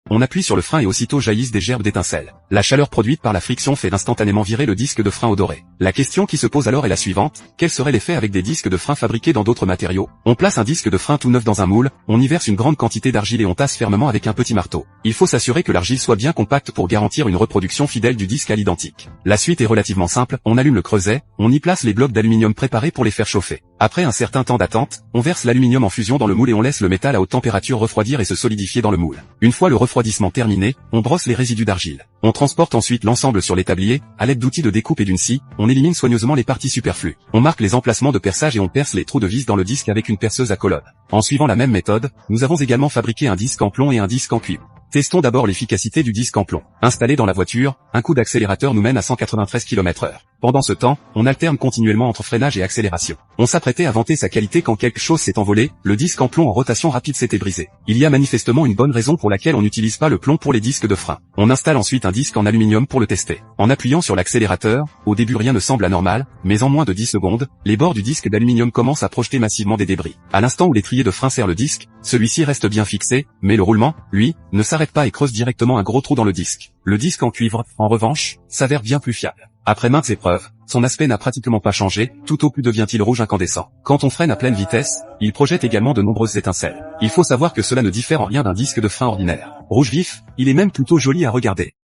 On appuie sur le frein et aussitôt jaillissent des gerbes d'étincelles. La chaleur produite par la friction fait instantanément virer le disque de frein au doré. La question qui se pose alors est la suivante: quel serait l'effet avec des disques de frein fabriqués dans d'autres matériaux? On place un disque de frein tout neuf dans un moule, on y verse une grande quantité d'argile et on tasse fermement avec un petit marteau. Il faut s'assurer que l'argile soit bien compacte pour garantir une reproduction fidèle du disque à l'identique. La suite est relativement simple, on allume le creuset, on y place les blocs d'aluminium préparés pour les faire chauffer. Après un certain temps d'attente, on verse l'aluminium en fusion dans le moule et on laisse le métal à haute température refroidir et se solidifier dans le moule. Une fois le refroidissement terminé, on brosse les résidus d'argile. On transporte ensuite l'ensemble sur l'établier, à l'aide d'outils de découpe et d'une scie, on élimine soigneusement les parties superflues. On marque les emplacements de perçage et on perce les trous de vis dans le disque avec une perceuse à colonne. En suivant la même méthode, nous avons également fabriqué un disque en plomb et un disque en cuivre. Testons d'abord l'efficacité du disque en plomb. Installé dans la voiture, un coup d'accélérateur nous mène à 193 km/h. Pendant ce temps, on alterne continuellement entre freinage et accélération. On s'apprêtait à vanter sa qualité quand quelque chose s'est envolé, le disque en plomb en rotation rapide s'était brisé. Il y a manifestement une bonne raison pour laquelle on n'utilise pas le plomb pour les disques de frein. On installe ensuite un disque en aluminium pour le tester. En appuyant sur l'accélérateur, au début rien ne semble anormal, mais en moins de 10 secondes, les bords du disque d'aluminium commencent à projeter massivement des débris. À l'instant où l'étrier de frein serre le disque, celui-ci reste bien fixé, mais le roulement, lui, ne s'arrête pas et creuse directement un gros trou dans le disque. Le disque en cuivre, en revanche, s'avère bien plus fiable. Après maintes épreuves, son aspect n'a pratiquement pas changé, tout au plus devient-il rouge incandescent. Quand on freine à pleine vitesse, il projette également de nombreuses étincelles. Il faut savoir que cela ne diffère en rien d'un disque de frein ordinaire. Rouge vif, il est même plutôt joli à regarder.